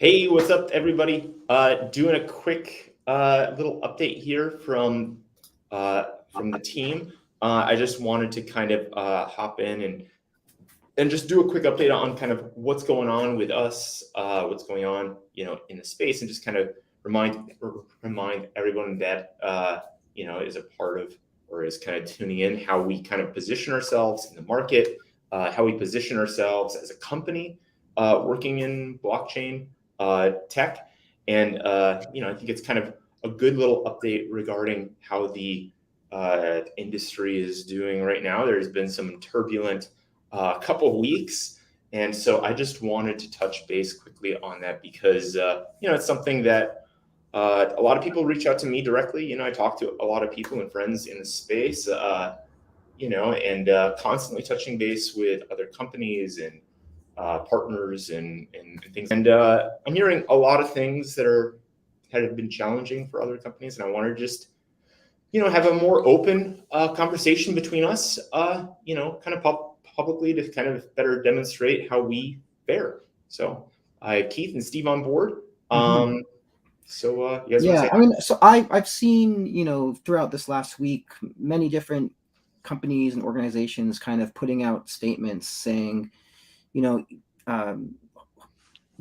Hey, what's up, everybody? Doing a quick little update here from the team. I just wanted to kind of hop in and just do a quick update on kind of what's going on with us, what's going on, in the space, and just kind of remind everyone that is a part of or is kind of tuning in how we kind of position ourselves in the market, how we position ourselves as a company working in blockchain tech. And, I think it's kind of a good little update regarding how the industry is doing right now. There's been some turbulent couple of weeks. And so I just wanted to touch base quickly on that because, it's something that a lot of people reach out to me directly. I talk to a lot of people and friends in the space, and constantly touching base with other companies and partners and things. And I'm hearing a lot of things that have been challenging for other companies. And I want to just, have a more open conversation between us, kind of publicly to kind of better demonstrate how we fare. So I have Keith and Steve on board. So you guys want to say? I mean, so I've seen, throughout this last week, many different companies and organizations kind of putting out statements saying,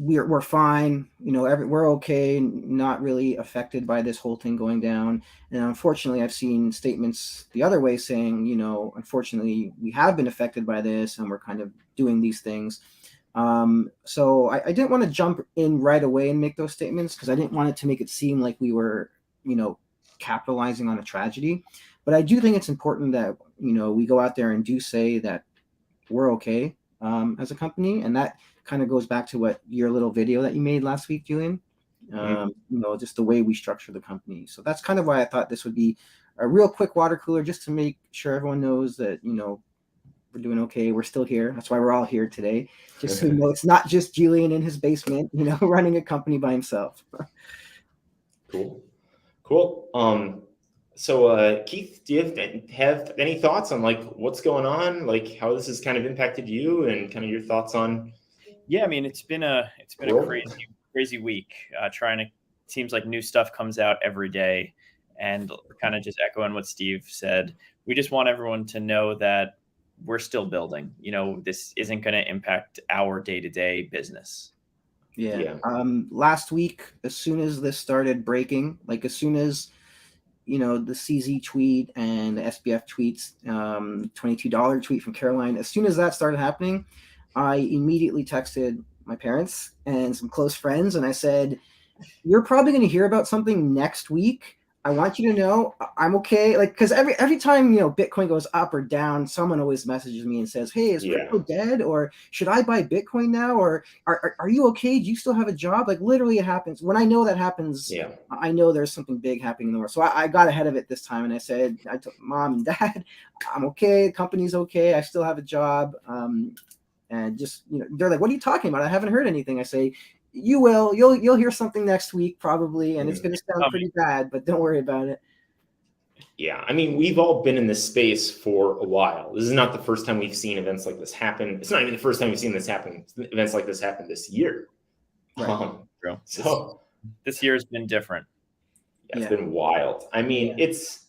we're fine, we're okay, not really affected by this whole thing going down. And unfortunately, I've seen statements the other way saying, unfortunately, we have been affected by this and we're kind of doing these things. So I didn't want to jump in right away and make those statements because I didn't want it to make it seem like we were, capitalizing on a tragedy. But I do think it's important that, we go out there and do say that we're okay as a company. And that kind of goes back to what your little video that you made last week, Julian, just the way we structure the company. So that's kind of why I thought this would be a real quick water cooler, just to make sure everyone knows that, we're doing okay. We're still here. That's why we're all here today. Just so it's not just Julian in his basement, running a company by himself. Cool. So Keith, do you have any thoughts on like what's going on, like how this has kind of impacted you, and kind of your thoughts on? Yeah, I mean, it's been a crazy week. Seems like new stuff comes out every day, and kind of just echoing what Steve said. We just want everyone to know that we're still building. This isn't going to impact our day-to-day business. Yeah. Last week, as soon as this started breaking, like as soon as the CZ tweet and the SBF tweets, $22 tweet from Caroline, as soon as that started happening, I immediately texted my parents and some close friends, and I said, "You're probably going to hear about something next week. I want you to know I'm okay." Like, because every time Bitcoin goes up or down, someone always messages me and says, "Hey, is crypto dead? Or should I buy Bitcoin now? Or are you okay? Do you still have a job?" Like, literally, it happens. When I know that happens, I know there's something big happening in the world. So I got ahead of it this time, and I said, I told Mom and Dad, "I'm okay. The company's okay. I still have a job." And just they're like, "What are you talking about? I haven't heard anything." I say, "You will. You'll hear something next week probably, and it's going to sound pretty bad, but don't worry about it." Yeah, I mean, we've all been in this space for a while. This is not the first time we've seen events like this happen. It's not even the first time we've seen this happen. Events like this happen this year. Right. So this year has been different. Yeah, it's been wild. I mean, it's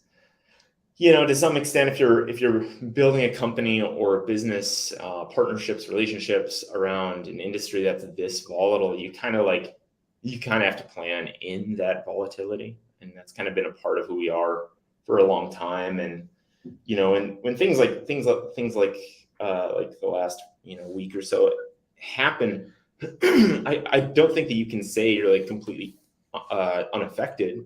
to some extent, if you're building a company or business, partnerships, relationships around an industry that's this volatile, you kind of have to plan in that volatility, and that's kind of been a part of who we are for a long time. And when things like the last week or so happen, I don't think that you can say you're like completely unaffected.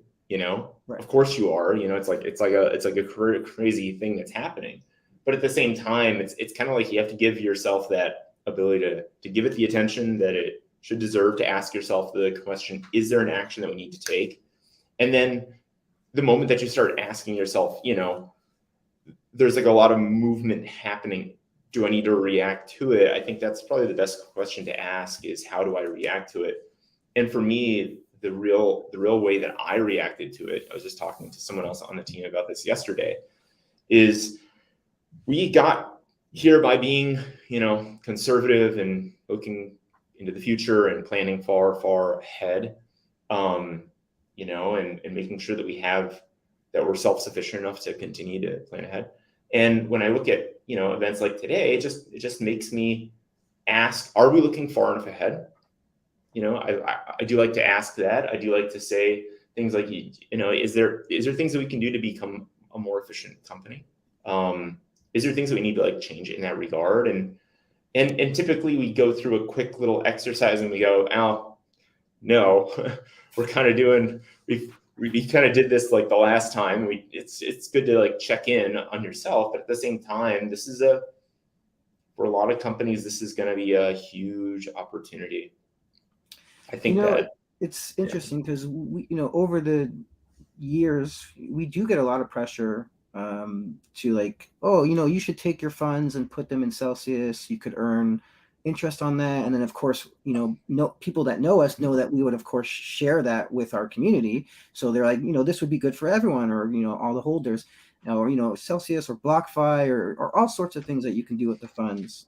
Right. Of course you are. It's like a crazy thing that's happening, but at the same time, it's kind of like you have to give yourself that ability to give it the attention that it should deserve, to ask yourself the question, is there an action that we need to take? And then the moment that you start asking yourself, there's like a lot of movement happening. Do I need to react to it? I think that's probably the best question to ask, is how do I react to it? And for me, the real way that I reacted to it, I was just talking to someone else on the team about this yesterday, is we got here by being, conservative and looking into the future and planning far ahead, you know, and making sure that that we're self-sufficient enough to continue to plan ahead. And when I look at, you know, events like today, it just makes me ask, are we looking far enough ahead? You know, I do like to ask that. I do like to say things like, you know, is there things that we can do to become a more efficient company? Is there things that we need to like change in that regard? And typically we go through a quick little exercise and we go, oh, no, we're kind of doing, we kind of did this like the last time. It's good to like check in on yourself, but at the same time, for a lot of companies, this is going to be a huge opportunity. I think that it's interesting because we, you know, over the years, we do get a lot of pressure to like, oh, you know, you should take your funds and put them in Celsius. You could earn interest on that. And then, of course, you know, people that know us know that we would, of course, share that with our community. So they're like, you know, this would be good for everyone, or, you know, all the holders, or, you know, Celsius or BlockFi or all sorts of things that you can do with the funds.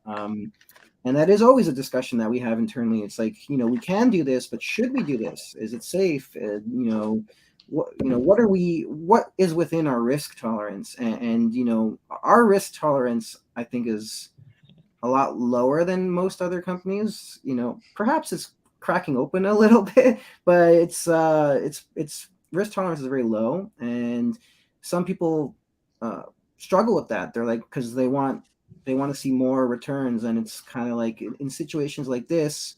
And that is always a discussion that we have internally. It's like, you know, we can do this, but should we do this? Is it safe? You know, what is within our risk tolerance? And you know, our risk tolerance, I think, is a lot lower than most other companies. You know, perhaps it's cracking open a little bit, but it's risk tolerance is very low, and some people struggle with that. They're like, because they want to see more returns, and it's kind of like in situations like this,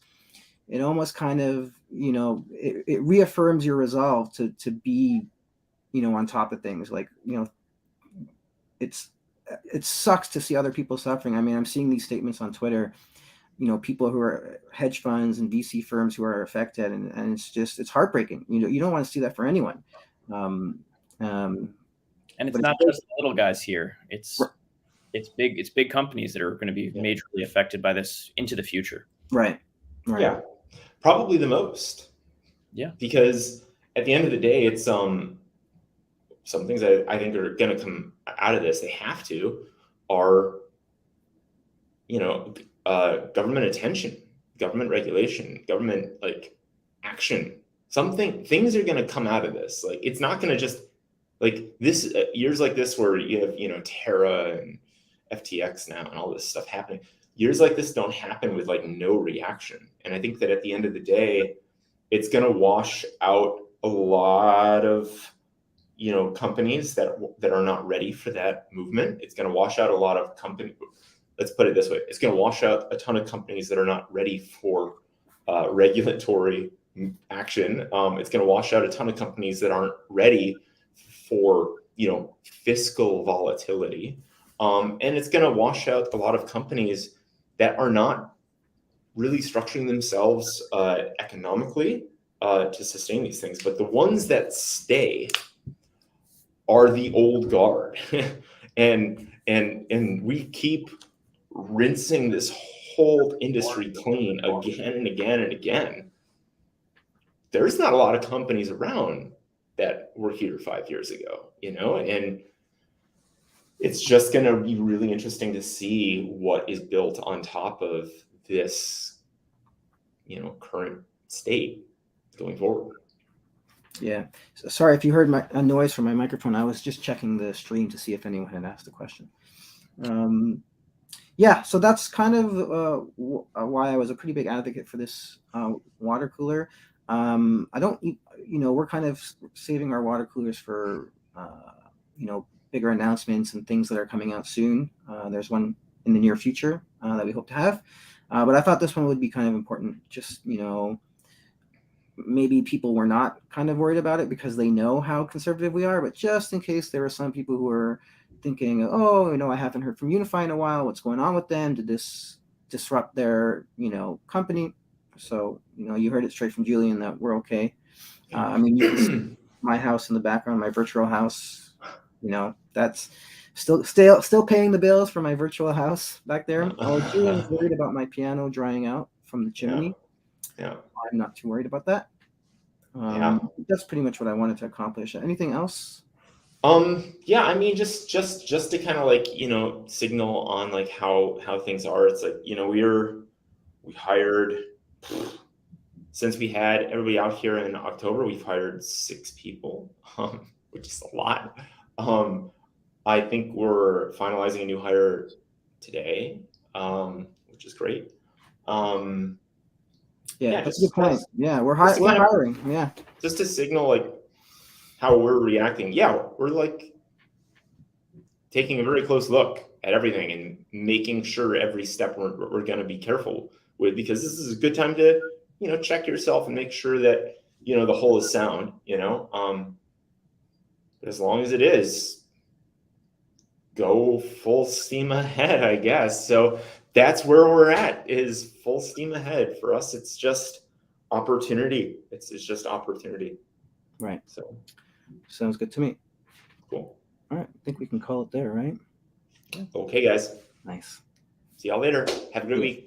it almost kind of, you know, it reaffirms your resolve to be, you know, on top of things. Like, you know, it sucks to see other people suffering. I mean, I'm seeing these statements on Twitter, you know, people who are hedge funds and VC firms who are affected, and it's heartbreaking. You know, you don't want to see that for anyone. And it's not just the little guys here. It's big companies that are going to be majorly affected by this into the future. Right. Yeah, probably the most. Yeah, because at the end of the day, it's some things that I think are going to come out of this. They have to are, you know, government attention, government regulation, government like action. Things are going to come out of this. Like, it's not going to just like this years like this where you have, you know, Terra and FTX now and all this stuff happening. Years like this don't happen with like no reaction. And I think that at the end of the day, it's going to wash out a lot of, you know, companies that are not ready for that movement. It's going to wash out a lot of companies. Let's put it this way. It's going to wash out a ton of companies that are not ready for regulatory action. It's going to wash out a ton of companies that aren't ready for, you know, fiscal volatility. And it's going to wash out a lot of companies that are not really structuring themselves economically to sustain these things. But the ones that stay are the old guard. and we keep rinsing this whole industry clean again and again and again. There's not a lot of companies around that were here 5 years ago, you know, and it's just going to be really interesting to see what is built on top of this, you know, current state going forward. Yeah. Sorry if you heard a noise from my microphone. I was just checking the stream to see if anyone had asked a question. Yeah, so that's kind of why I was a pretty big advocate for this water cooler. I don't, you know, we're kind of saving our water coolers for, you know, bigger announcements and things that are coming out soon. There's one in the near future that we hope to have. But I thought this one would be kind of important. Just, you know, maybe people were not kind of worried about it because they know how conservative we are, but just in case there were some people who were thinking, oh, you know, I haven't heard from Unifi in a while. What's going on with them? Did this disrupt their, you know, company? So, you know, you heard it straight from Julian that we're okay. I mean, you can see my house in the background, my virtual house, you know, that's still paying the bills for my virtual house back there. Oh, Julian's worried about my piano drying out from the chimney. Yeah. I'm not too worried about that. That's pretty much what I wanted to accomplish. Anything else? Yeah, I mean, just to kind of like, you know, signal on like how things are. It's like, you know, we hired since we had everybody out here in October, we've hired 6 people, which is a lot. I think we're finalizing a new hire today, which is great. Yeah, that's a good point. Yeah, we're just to kind of- hiring. Yeah. Just to signal like how we're reacting. Yeah, we're like taking a very close look at everything and making sure every step we're going to be careful with, because this is a good time to, check yourself and make sure that, the whole is sound, but as long as it is, go full steam ahead, I guess. So that's where we're at, is full steam ahead. For us, it's just opportunity. It's just opportunity. Right. So sounds good to me. Cool. All right. I think we can call it there, right? Okay, guys. Nice. See y'all later. Have a good week.